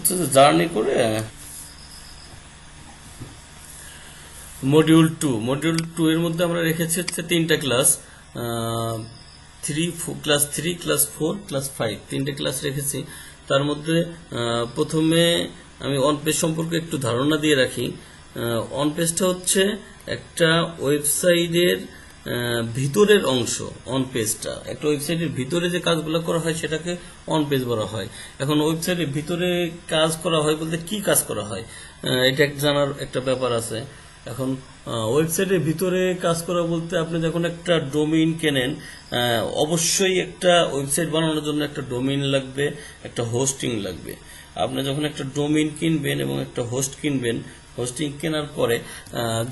হচ্ছে যে জার্নি করে মডিউল টু এর মধ্যে আমরা রেখেছি হচ্ছে 3টা ক্লাস, ক্লাস 3, ক্লাস 4, ক্লাস 5, 3টে ক্লাস রেখেছি। তার মধ্যে প্রথমে আমি অন পেজ সম্পর্কে একটু ধারণা দিয়ে রাখি। অন পেজটা হচ্ছে একটা ওয়েবসাইটের ভিতরের অংশ। অন পেজটা একটা ওয়েবসাইটের ভিতরে যে কাজগুলো করা হয় সেটাকে অন পেজ বলা হয়। এখন ওয়েবসাইটের ভিতরে কাজ করা হয় বলতে কি কাজ করা হয় এটা জানার একটা ব্যাপার আছে। এখন ওয়েবসাইটের ভিতরে কাজ করা বলতে আপনি যখন একটা ডোমেইন কেনেন, অবশ্যই একটা ওয়েবসাইট বানানোর জন্য একটা ডোমেইন লাগবে, একটা হোস্টিং লাগবে। আপনি যখন একটা ডোমেইন কিনবেন এবং একটা হোস্ট কিনবেন, হোস্টিং কেনার পরে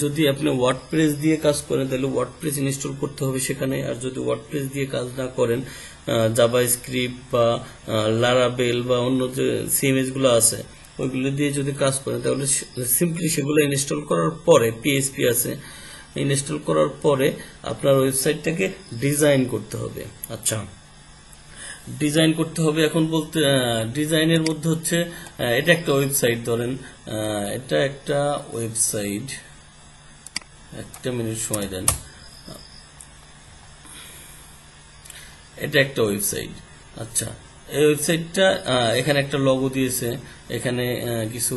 যদি আপনি ওয়ার্ডপ্রেস দিয়ে কাজ করেন তাহলে ওয়ার্ডপ্রেস ইনস্টল করতে হবে সেখানে। আর যদি ওয়ার্ডপ্রেস দিয়ে কাজ না করেন, জাভা স্ক্রিপ্ট বা লারাবেল বা অন্য যে সিএমএস গুলো আছে ওইগুলো দিয়ে যদি কাজ করেন তাহলে সিম্পলি সেগুলো ইনস্টল করার পরে, পিএইচপি আছে, ইনস্টল করার পরে আপনার ওয়েবসাইটটাকে ডিজাইন করতে হবে। আচ্ছা, ডিজাইন করতে হবে এখন বলতে ডিজাইনের মধ্যে হচ্ছে এটা একটা ওয়েবসাইট, ধরেন এটা একটা ওয়েবসাইট, একটা মিনিট সময় দেন। এটা একটা ওয়েবসাইট। আচ্ছা, এই ওয়েবসাইটটা এখানে একটা লগো দিয়েছে, এখানে কিছু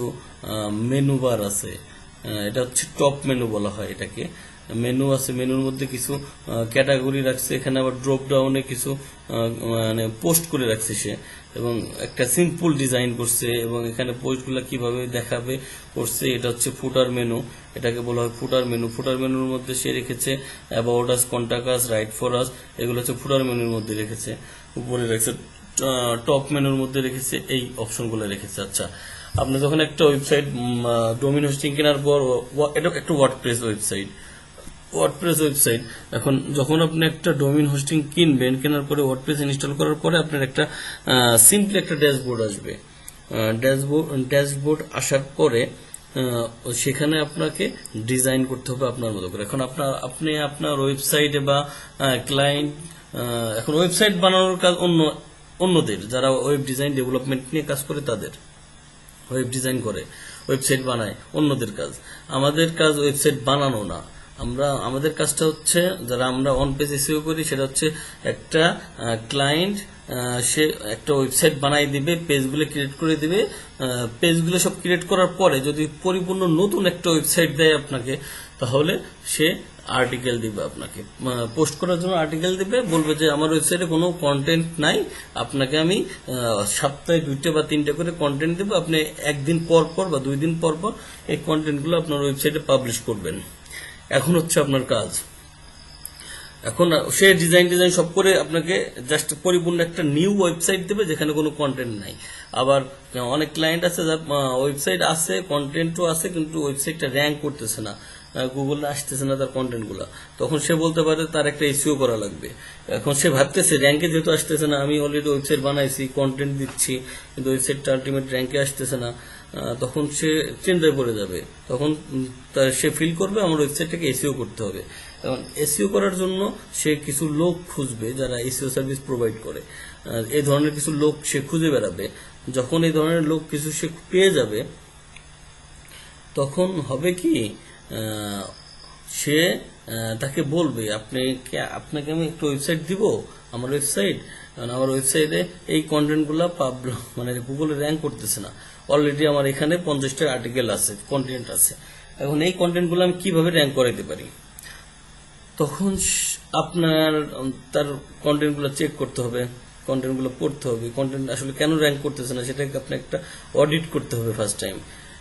মেনু বার আছে, এটা হচ্ছে টপ মেনু বলা হয় এটাকে। মেনু আছে, মেনুর মধ্যে কিছু ক্যাটাগরি রাখছে, এখানে আবার ড্রপ ডাউনে কিছু মানে পোস্ট করে রাখছে সে, এবং একটা সিম্পল ডিজাইন করছে, এবং এখানে পোস্টগুলো কিভাবে দেখাবে করছে। এটা হচ্ছে ফুটার মেনু, এটাকে বলা হয় ফুটার মেনু। ফুটার মেনুর মধ্যে সে রেখেছে about us, contact us, right for us, এগুলো হচ্ছে ফুটার মেনুর মধ্যে রেখেছে। উপরে রেখেছে টপ মেনুর মধ্যে রেখেছে, এই অপশনগুলো রেখেছে। আচ্ছা, আপনি যখন একটা ওয়েবসাইট ডোমেইন হোস্টিং কেনার পর, এটা একটা ওয়ার্ডপ্রেস ওয়েবসাইট, এখন যখন আপনি একটা ডোমেইন হোস্টিং কিনবেন, কেনার পরে ওয়ার্ডপ্রেস ইনস্টল করার পরে আপনার একটা সিম্পলি একটা ড্যাশবোর্ড আসবে। ড্যাশবোর্ড আসার পরে সেখানে আপনাকে ডিজাইন করতে হবে আপনার মতো করে। এখন আপনি আপনার ওয়েবসাইটে বা ক্লায়েন্ট, এখন ওয়েবসাইট বানানোর কাজ অন্যদের, যারা ওয়েব ডিজাইন ডেভেলপমেন্ট নিয়ে কাজ করে তাদের, ওয়েব ডিজাইন করে, ওয়েবসাইট বানায়, অন্যদের কাজ। আমাদের কাজ ওয়েবসাইট বানানো না। আমাদের কাজটা হচ্ছে, যারা আমরা অন পেজ এসইও করি, সেটা হচ্ছে একটা ক্লায়েন্ট সে একটা ওয়েবসাইট বানাই দিবে, পেজগুলো ক্রিয়েট করে দিবে। পেজগুলো সব ক্রিয়েট করার পরে যদি পরিপূর্ণ নতুন একটা ওয়েবসাইট দেয় আপনাকে, তাহলে সে আর্টিকেল দিবে, আপনাকে পোস্ট করার জন্য আর্টিকেল দিবে, বলবে যে আমার ওয়েবসাইটে কোনো কন্টেন্ট নাই, আপনাকে আমি সপ্তাহে 2টা বা 3টা করে কন্টেন্ট দেবো, আপনি একদিন পর পর বা 2 দিন পর পর এই কন্টেন্টগুলো আপনার ওয়েবসাইটে পাবলিশ করবেন। এখন হচ্ছে আপনার কাজ, এখন সে ডিজাইন সব করে আপনাকে জাস্ট পরিপূর্ণ একটা নিউ ওয়েবসাইট দেবে যেখানে কোনো কন্টেন্ট নাই। আবার অনেক ক্লায়েন্ট আছে যার ওয়েবসাইট আছে, কন্টেন্টও আছে, কিন্তু ওয়েবসাইটটা র্যাঙ্ক করতেছে না, গুগলে আসতেছে না তার কন্টেন্টগুলো। তখন সে বলতে পারে তার একটা এসইও করা লাগবে। এখন সে ভাবতেছে র্যাঙ্কে যেহেতু আসতেছে না, আমি অলরেডি ওয়েবসাইট বানাইছি, কন্টেন্ট দিচ্ছি, কিন্তু ওয়েবসাইটটা আলটিমেট র্যাঙ্কে আসতেছে না, তখন সে চিন্তায় পড়ে যাবে। তখন সে ফিল করবে আমার ওয়েবসাইটটাকে এসইও করতে হবে। এখন এসইও করার জন্য সে কিছু লোক খুঁজবে যারা এসইও সার্ভিস প্রোভাইড করে। এই ধরনের কিছু লোক সে খুঁজে বেড়াবে। যখন এই ধরনের লোক কিছু সে পেয়ে যাবে, তখন হবে কি, সে তাকে বলবে আপনাকে আমি একটা ওয়েবসাইট দিব, আমার ওয়েবসাইটে এই কন্টেন্টগুলো মানে গুগলে র্যাঙ্ক করতেছে না, অলরেডি আমার এখানে 50টা আর্টিকেল আছে, কন্টেন্ট আছে, এখন এই কন্টেন্টগুলো আমি কিভাবে র্যাঙ্ক করাইতে পারি। তখন আপনার তার কন্টেন্টগুলো চেক করতে হবে, কন্টেন্টগুলো পড়তে হবে, কন্টেন্ট আসলে কেন র্যাঙ্ক করতেছে না সেটাকে আপনি একটা অডিট করতে হবে। ফার্স্ট টাইম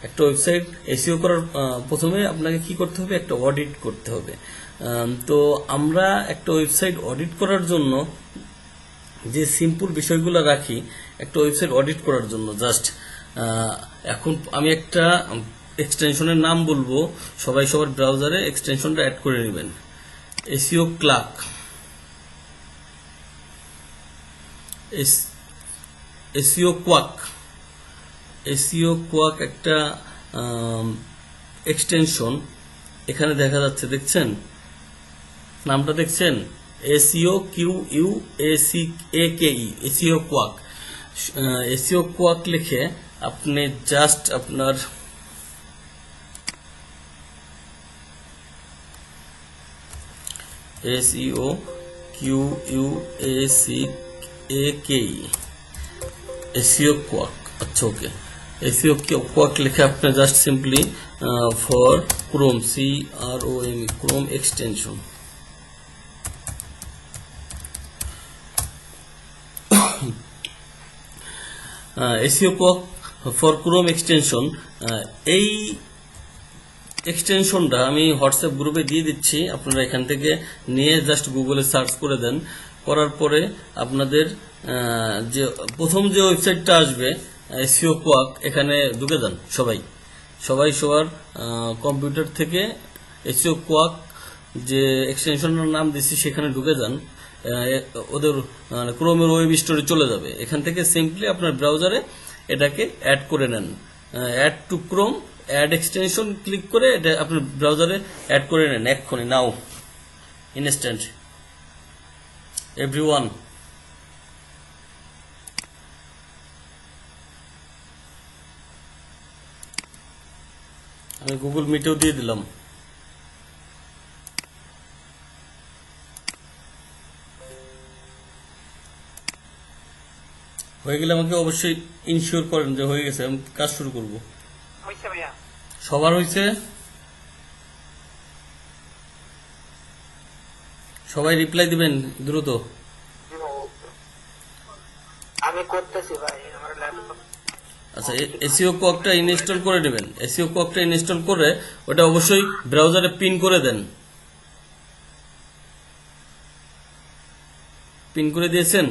একটা ওয়েবসাইট এসইও করার প্রথমে আপনাকে কি করতে হবে, একটা অডিট করতে হবে। তো আমরা একটা ওয়েবসাইট অডিট করার জন্য যে সিম্পল বিষয়গুলো রাখি, একটা ওয়েবসাইট অডিট করার জন্য জাস্ট, এখন আমি একটা এক্সটেনশনের নাম বলবো, সবাই সবার ব্রাউজারে এক্সটেনশনটা অ্যাড করে নেবেন, এসইও ক্লার্ক, এসইও কোয়াক একটা এক্সটেনশন এখানে দেখা যাচ্ছে, দেখছেন নামটা, দেখছেন এসইও QUACAKE, এসইও কোয়াক লিখে আপনি জাস্ট আপনার SEO QUACK SEO Quack, আচ্ছা ওকে, SEO Quack লিখে আপনি just simply for Chrome CROME Chrome extension SEO Quack for Chrome extension, এই এক্সটেনশনটা আমি হোয়াটসঅ্যাপ গ্রুপে দিয়ে দিচ্ছি, আপনারা এখান থেকে নিয়ে জাস্ট গুগলে সার্চ করে দেন। করার পরে আপনাদের যে প্রথম যে ওয়েবসাইটটা আসবে SEO Quack, এখানে ঢুকে যান সবাই সবার কম্পিউটার থেকে SEO Quack যে এক্সটেনশনের নাম দিচ্ছি সেখানে ঢুকে যান। ওদের ক্রোমের ওয়েব স্টোরে চলে যাবে। এখান থেকে সিম্পলি আপনার ব্রাউজারে এটাকে অ্যাড করে নেন, add to Chrome, add extension click করে এটা আপনার ব্রাউজারে অ্যাড করে নেন এক্ষুনি, নাও, ইনস্ট্যান্ট এভরিওয়ান। আমি গুগল মিটেও দিয়ে দিলাম। হয়ে গেলে আমাকে অবশ্যই ইনশিওর করেন যে হয়ে গেছে, আমি কাজ শুরু করব। সবার হয়েছে? সবাই রিপ্লাই দিবেন দ্রুত। আমি করতেছি ভাই, আমার ল্যাপটপ। আচ্ছা, SEO Quackটা ইনস্টল করে নেবেন। SEO Quackটা ইনস্টল করে ওটা অবশ্যই ব্রাউজারে পিন করে দেন। পিন করে দিয়েছেন?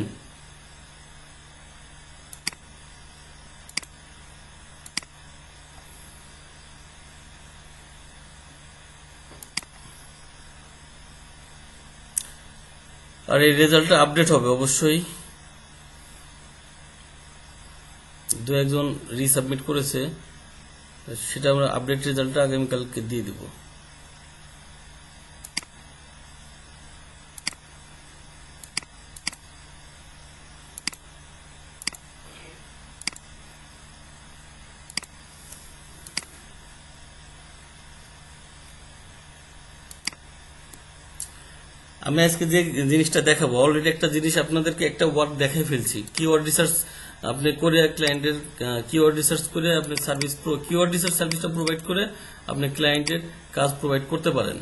আর এই রেজাল্টটা আপডেট হবে অবশ্যই। দু একজন রিসাবমিট করেছে, সেটা আমরা আপডেট রেজাল্টটা আগামীকালকে দিয়ে দেব। আমি আজকে যে জিনিসটা দেখাবো, অলরেডি একটা জিনিস আপনাদেরকে একটা ওয়ার্ড দেখাই ফেলছি। কিওয়ার্ড রিসার্চ আপনি করে ক্লায়েন্টের কিওয়ার্ড রিসার্চ করে আপনি কিওয়ার্ড রিসার্চ সার্ভিসটা প্রোভাইড করে আপনি ক্লায়েন্টের কাজ প্রোভাইড করতে পারেন।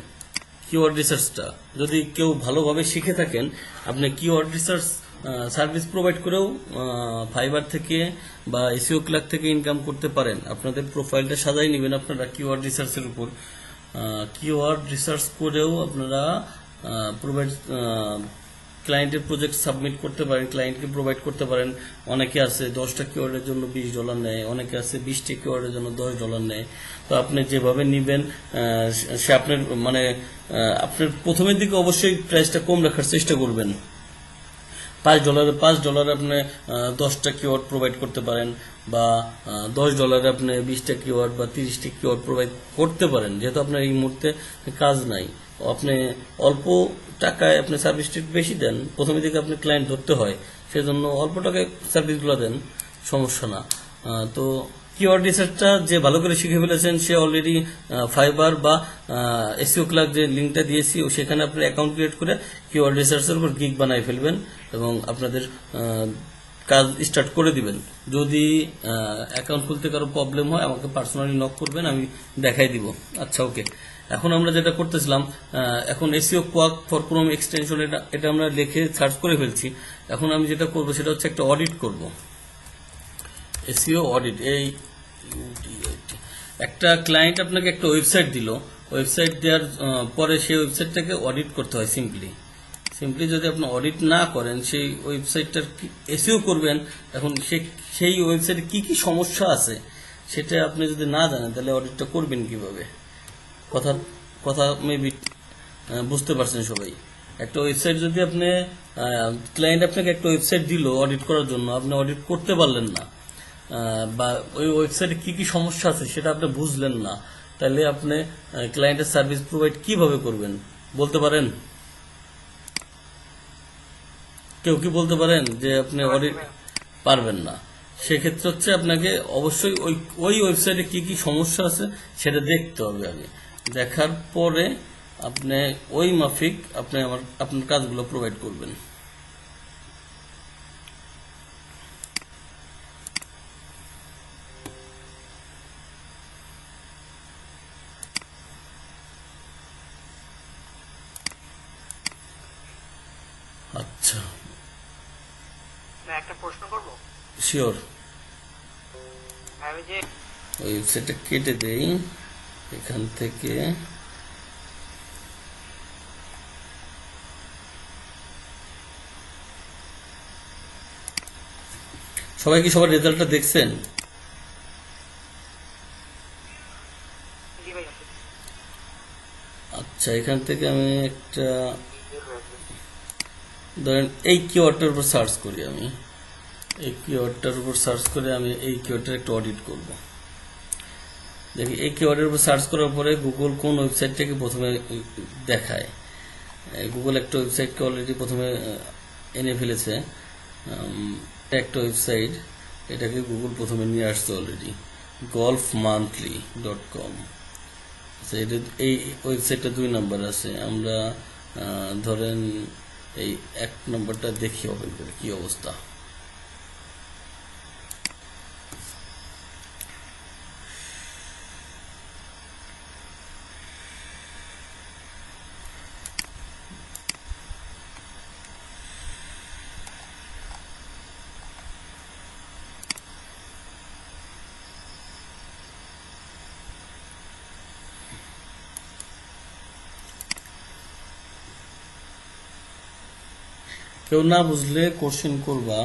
কিওয়ার্ড রিসার্চটা যদি কেউ ভালোভাবে শিখে থাকেন, আপনি কিওয়ার্ড রিসার্চ সার্ভিস প্রোভাইড করেও ফাইবার থেকে বা SEO Quack থেকে ইনকাম করতে পারেন। আপনাদের প্রোফাইলটা সাজাই নেবেন আপনারা কিওয়ার্ড রিসার্চের উপর। কিওয়ার্ড রিসার্চ করেও আপনারা প্রোভাইড ক্লায়েন্টের প্রজেক্ট সাবমিট করতে পারেন, ক্লায়েন্টকে প্রোভাইড করতে পারেন। অনেকে আছে 10টা কিওয়ার্ডের জন্য $20 নেয়, অনেকে আছে 20টা কিওয়ার্ডের জন্য $10 নেয়। তো আপনি যেভাবে নেবেন সে আপনার মানে আপনার প্রথমের দিকে অবশ্যই প্রাইসটা কম রাখার চেষ্টা করবেন। $5 আপনি 10টা কিওয়ার্ড প্রোভাইড করতে পারেন, বা $10 আপনি 20টা কিওয়ার্ড বা 30টা কিওয়ার্ড প্রোভাইড করতে পারেন। যেহেতু আপনার এই মুহূর্তে কাজ নাই, আপনি অল্প টাকায় আপনি সার্ভিসটা বেশি দেন, প্রথমের দিকে আপনি ক্লায়েন্ট ধরতে হয়, সেজন্য অল্প টাকায় সার্ভিসগুলো দেন, সমস্যা না। তো কিওয়ার্ড রিসার্চটা যে ভালো করে শিখে ফেলেছেন সে অলরেডি ফাইবার বা SEO Quack যে লিঙ্কটা দিয়েছি সেখানে আপনি অ্যাকাউন্ট ক্রিয়েট করে কিওয়ার্ড রিসার্চের উপর গিগ বানাই ফেলবেন এবং আপনাদের কাজ স্টার্ট করে দিবেন। যদি অ্যাকাউন্ট খুলতে কারো প্রবলেম হয় আমাকে পার্সোনালি নক করবেন, আমি দেখাই দিব। আচ্ছা ওকে, এখন আমরা যেটা করতেছিলাম, এখন SEO Quack for Chrome extension এটা আমরা লিখে সার্চ করে ফেলছি। এখন আমি যেটা করব সেটা হচ্ছে একটা অডিট করব, SEO অডিট। এই একটা ক্লায়েন্ট আপনাকে একটা ওয়েবসাইট দিল, ওয়েবসাইট দেওয়ার পরে সেই ওয়েবসাইটটাকে অডিট করতে হয়। সিম্পলি যদি আপনি অডিট না করেন, সেই ওয়েবসাইটটার SEO করবেন, এখন সেই ওয়েবসাইটে কি কি সমস্যা আছে সেটা আপনি যদি না জানেন তাহলে অডিটটা করবেন কিভাবে? কথা মেবি বুঝতে পারছেন সবাই। একটা ওয়েবসাইট যদি আপনি ক্লায়েন্ট আপনাকে একটা ওয়েবসাইট দিল অডিট করার জন্য, আপনি অডিট করতে পারলেন না, বা ওই ওয়েবসাইটে কি কি সমস্যা আছে সেটা আপনি বুঝলেন না, তাহলে আপনি ক্লায়েন্টের সার্ভিস প্রোভাইড কিভাবে করবেন বলতে পারেন? কেউ কি বলতে পারেন যে আপনি অডিট পারবেন না? সেক্ষেত্রে হচ্ছে আপনাকে অবশ্যই ওই ওই ওয়েবসাইটে কি কি সমস্যা আছে সেটা দেখতে হবে আগে। দেখার পরে আপনি ওই মাফিক আপনি আপনার কাজগুলো প্রোভাইড করবেন। আচ্ছা, না, একটা প্রশ্ন করবো। শিওর। আমি যে ওই ওয়েবসাইটটা কেটে দেই এখান থেকে। সবাই কি সবার রেজাল্টটা দেখছেন? জি ভাই, আচ্ছা, এখান থেকে আমি একটা ধরেন এই কিওয়ার্ডটার উপর সার্চ করি। আমি এই কিওয়ার্ডটার উপর সার্চ করে আমি এই কিওয়ার্ডটার একটা অডিট করব। দেখি এই কিওয়ার্ডের উপর সার্চ করার পরে গুগল কোন ওয়েবসাইটটাকে প্রথমে দেখায়। গুগল একটা ওয়েবসাইটকে অলরেডি প্রথমে এনে ফেলেছে, একটা ওয়েবসাইট, এটাকে গুগল প্রথমে নিয়ে আসছে অলরেডি, golfmonthly.com। আচ্ছা, এটা এই ওয়েবসাইটটা 2 নাম্বার আছে। আমরা ধরেন এই 1 নম্বরটা দেখি ওপেন করে কি অবস্থা। কেউ না বুঝলে কোশ্চেন করবা,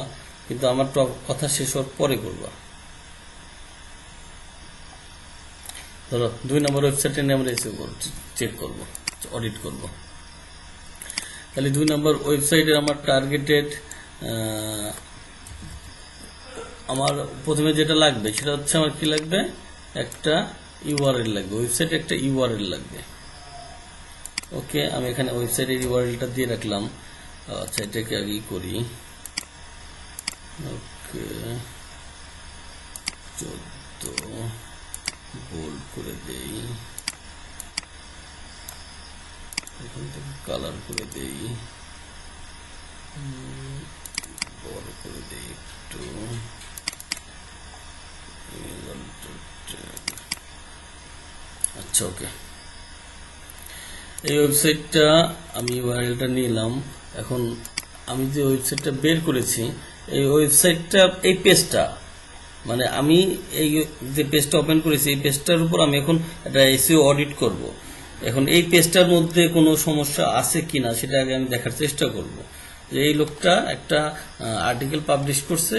কিন্তু আমার কথা শেষ হওয়ার পরে করবা। ধরো 2 নম্বর ওয়েবসাইটে নিয়ে আমরা চেক করব, অডিট করব। তাহলে 2 নম্বর ওয়েবসাইটে আমার টার্গেটেড, আমার প্রথমে যেটা লাগবে সেটা হচ্ছে আমার কি লাগবে, একটা ইউআরএল লাগবে, ওয়েবসাইটে একটা ইউআরএল লাগবে। ওকে, আমি এখানে ওয়েবসাইটের ইউআরএলটা দিয়ে রাখলাম। আচ্ছা, এটাকে আগেই করি। ওকে, 14 বোল্ড করে দেই, এখান থেকে কালার করে দেই, বড় করে দেই একটু। আচ্ছা, ওকে, এই ওয়েবসাইটটা আমি ইউআরএলটা নিলাম। এখন আমি যে ওয়েবসাইটটা বের করেছি, এই ওয়েবসাইটটা, এই পেজটা, মানে আমি এই যে পেজটা ওপেন করেছি, এই পেজটার উপর আমি এখন একটা এসইও অডিট করব। এখন এই পেজটার মধ্যে কোনো সমস্যা আছে কিনা সেটা আগে আমি দেখার চেষ্টা করব। যে এই লোকটা একটা আর্টিকেল পাবলিশ করছে,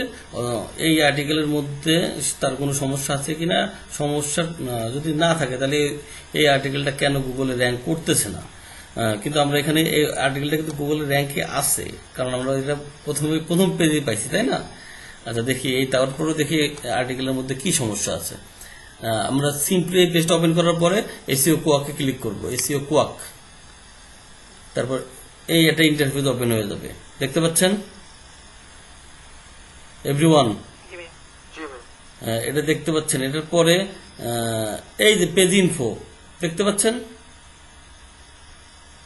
এই আর্টিকেলের মধ্যে তার কোনো সমস্যা আছে কিনা। সমস্যা যদি না থাকে তাহলে এই আর্টিকেলটা কেন গুগলে র্যাঙ্ক করতেছে না। কিন্তু আমরা এখানে এই আর্টিকেলটা কিন্তু গুগলের র্যাঙ্কে আছে, কারণ আমরা এটা প্রথম পেজে পাইছি, তাই না? আচ্ছা, দেখি এই তারপরে দেখি আর্টিকেলের মধ্যে কি সমস্যা আছে। আমরা সিম্পলি এই পেজটা ওপেন করার পরে এসইও কোয়াকে ক্লিক করব, এসইও কোয়াক। তারপর এই একটা ইন্টারফেস ওপেন হয়ে যাবে, দেখতে পাচ্ছেন এভরিওয়ান? জি ভাই, জি ভাই, এটা দেখতে পাচ্ছেন। এটার পরে এই যে পেজ ইনফো দেখতে পাচ্ছেন,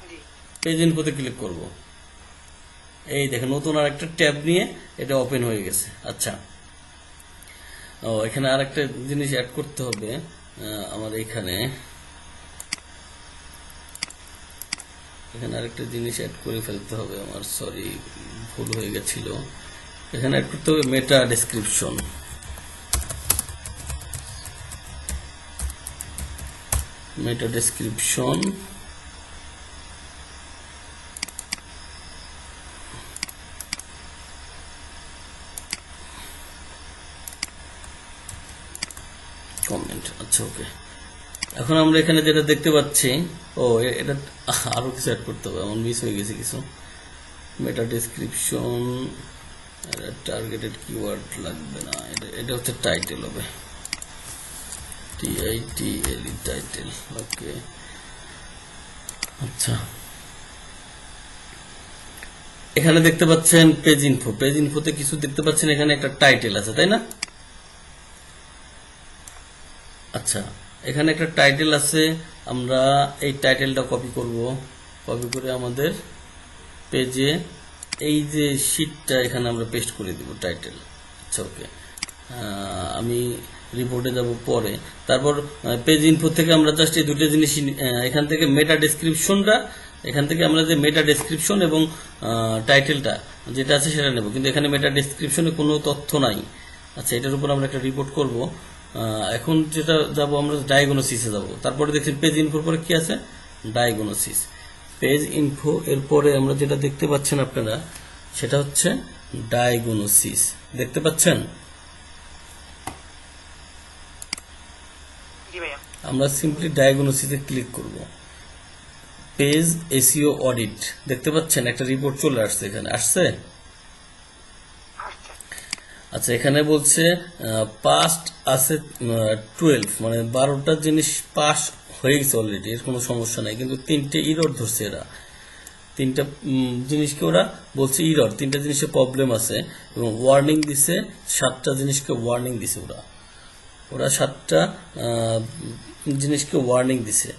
জি পেজ ইনফোতে ক্লিক করব। এই দেখেন নতুন আর একটা ট্যাব নিয়ে এটা ওপেন হয়ে গেছে। আচ্ছা, এখানে আর একটা জিনিস অ্যাড করতে হবে আমার। এখানে আরেকটা জিনিস অ্যাড করে ফেলতে হবে আমার, সরি ভুল হয়ে গেছিল। এখানে অ্যাড করতে হবে মেটা ডেসক্রিপশন। মেটা ডেসক্রিপশন, কমেন্ট। আচ্ছা, ওকে, এখন আমরা এখানে যেটা দেখতে পাচ্ছি, এটা আরো কিছু অ্যাড করতে হবে, আমার মিস হয়ে গেছে কিছু। মেটা ডেসক্রিপশন, টার্গেটেড কিওয়ার্ড লাগবে না, এটা হচ্ছে টাইটেল হবে, TITLE, টাইটেল। ওকে, আচ্ছা, এখানে দেখতে পাচ্ছেন পেজ ইনফো, পেজ ইনফোতে কিছু দেখতে পাচ্ছেন, এখানে একটা টাইটেল আছে, তাই না? আচ্ছা, এখানে একটা টাইটেল আছে, আমরা এই টাইটেলটা কপি করব। কপি করে আমাদের পেজে এই যে শীটটা এখানে আমরা পেস্ট করে দিব টাইটেল। আচ্ছা, ওকে। আমি রিপোর্টে যাব পরে। তারপর পেজ ইনফো থেকে আমরা জাস্ট এই দুটো জিনিস এখান থেকে মেটা ডেসক্রিপশনটা, এখান থেকে আমরা যে মেটা ডেসক্রিপশন এবং টাইটেলটা যেটা আছে সেটা নেব, কিন্তু এখানে মেটা ডেসক্রিপশনে কোনো তথ্য নাই। আচ্ছা, এটার উপর আমরা একটা রিপোর্ট করব। এখন যেটা যাব আমরা ডায়াগনোসিসে যাব। তারপরে দেখছি পেজ ইনফোর পরে কি আছে, ডায়াগনোসিস। পেজ ইনফো এরপরে আমরা যেটা দেখতে পাচ্ছেন আপনারা সেটা হচ্ছে ডায়াগনোসিস। দেখতে পাচ্ছেন? জি ভাইয়া। আমরা সিম্পলি ডায়াগনোসিসে ক্লিক করব। পেজ এসইও অডিট দেখতে পাচ্ছেন, একটা রিপোর্ট চলে আসছে, এখানে আসছে। আসছে। আচ্ছা, এখানে বলছে পাস্ট আছে 12, মানে 12টা জিনিস পাস হয়ে গেছে অলরেডি, এর কোনো সমস্যা নাই, কিন্তু 3টে ইরর ধরছে এরা। 3টা জিনিসকে ওরা বলছে ইরর, 3টা জিনিসে প্রবলেম আছে এবং ওয়ার্নিং দিছে, 7টা জিনিসকে ওয়ার্নিং দিছে ওরা 7টা জিনিসকে ওয়ার্নিং দিছে।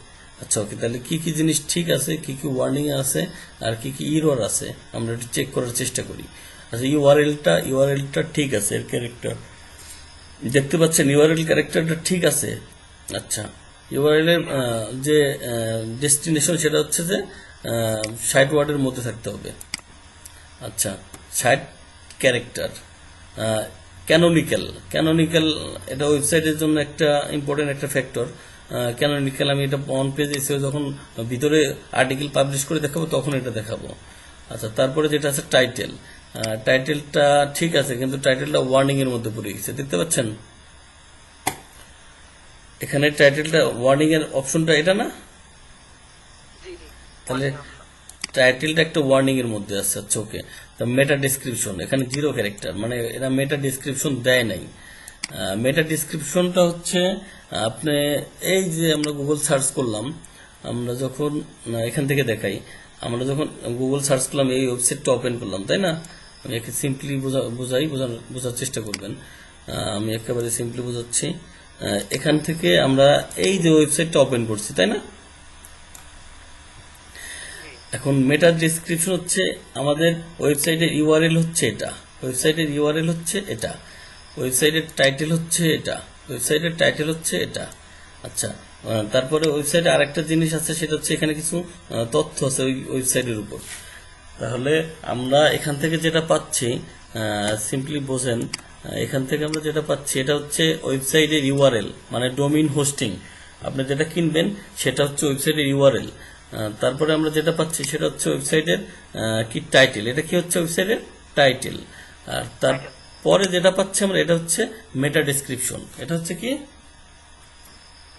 আচ্ছা, ওকে। তাহলে কি কি জিনিস ঠিক আছে, কি কি ওয়ার্নিং আছে আর কি কি ইরর আছে আমরা একটু চেক করার চেষ্টা করি। আচ্ছা, ইউআরএলটা ঠিক আছে, এর ক্যারেক্টার দেখতে পাচ্ছেন, ইউআরএল ক্যারেক্টারটা ঠিক আছে। আচ্ছা, ইউআরএল এর যে ডেস্টিনেশন সেটা হচ্ছে যে 60 ওয়ার্ডের মধ্যে থাকতে হবে। আচ্ছা, 60 ক্যারেক্টার। ক্যানোনিক্যাল এটা ওয়েবসাইটের জন্য একটা ইম্পর্টেন্ট একটা ফ্যাক্টর। ক্যানোনিক্যাল আমি এটা অন পেজ এসে যখন ভিতরে আর্টিকেল পাবলিশ করে দেখাবো তখন এটা দেখাবো। আচ্ছা, তারপরে যেটা আছে টাইটেলটা ঠিক আছে, কিন্তু টাইটেলটা ওয়ার্নিং এর মধ্যে পড়ে গেছে, দেখতে পাচ্ছেন? এখানে টাইটেলটা ওয়ার্নিং এর অপশনটা এটা না, জি জি। তাহলে টাইটেলটা একটা ওয়ার্নিং এর মধ্যে আছে। আচ্ছা, ওকে। তা মেটা ডেসক্রিপশন এখানে 0 ক্যারেক্টার, মানে এরা মেটা ডেসক্রিপশন দেয় নাই। মেটা ডেসক্রিপশনটা হচ্ছে আপনি এই যে আমরা গুগল সার্চ করলাম, আমরা যখন এখান থেকে দেখাই, আমরা যখন গুগল সার্চ করলাম, এই ওয়েবসাইটটা ওপেন করলাম, তাই না? আমি একে সিম্পলি বোঝার চেষ্টা করবেন। আমি একেবারে সিম্পলি বোঝাচ্ছি। এখান থেকে আমরা এই যে ওয়েবসাইটটা ওপেন করছি, তাই না? এখন মেটা ডেসক্রিপশন হচ্ছে আমাদের ওয়েবসাইটের ইউআরএল হচ্ছে এটা, ওয়েবসাইটের ইউআরএল হচ্ছে এটা, ওয়েবসাইটের টাইটেল হচ্ছে এটা, ওয়েবসাইটের টাইটেল হচ্ছে এটা। আচ্ছা, তারপরে ওয়েবসাইটে আরেকটা জিনিস আছে, সেটা হচ্ছে এখানে কিছু তথ্য আছে ওই ওয়েবসাইটের উপর। তাহলে আমরা এখান থেকে যেটা পাচ্ছি, সিম্পলি বোঝেন, এখান থেকে আমরা যেটা পাচ্ছি এটা হচ্ছে ওয়েবসাইটের ইউআরএল, মানে ডোমিন হোস্টিং। আপনি যেটা কিনবেন সেটা হচ্ছে ওয়েবসাইটের ইউআরএল। তারপরে আমরা যেটা পাচ্ছি সেটা হচ্ছে ওয়েবসাইটের কি টাইটেল, এটা কি হচ্ছে ওয়েবসাইটের টাইটেল। আর তারপরে যেটা পাচ্ছি আমরা এটা হচ্ছে মেটা ডেসক্রিপশন, এটা হচ্ছে কি।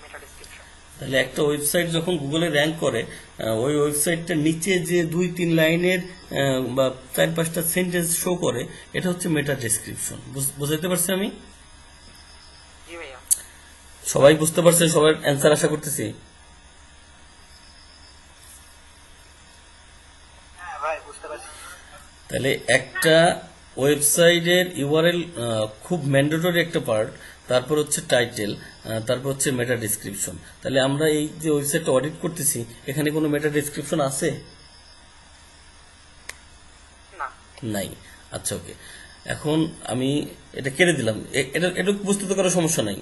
মেটা ডেসক্রিপশন। তাহলে একটা ওয়েবসাইট যখন গুগলে র্যাঙ্ক করে, ওই ওয়েবসাইটটা নিচে যে 2-3 লাইনের বা 4-5টা সেন্টেন্স শো করে, এটা হচ্ছে মেটা ডেসক্রিপশন। বুঝাইতে পারছি আমি? জি ভাইয়া। সবাই বুঝতে পারছে? সবার অ্যান্সার আশা করতেছি। হ্যাঁ ভাই, বুঝতে পারছি। তাহলে একটা ওয়েবসাইটের ইউআরএল খুব ম্যান্ডেটরি একটা পার্ট, তারপর হচ্ছে টাইটেল, তারপর হচ্ছে মেটা ডেসক্রিপশন। তাহলে আমরা এই যে ওয়েবসাইটটা অডিট করতেছি, এখানে কোনো মেটা ডেসক্রিপশন আছে? না। নাই। আচ্ছা, ওকে। এখন আমি এটা কেটে দিলাম, এটা বুঝতে তো কোনো সমস্যা নাই।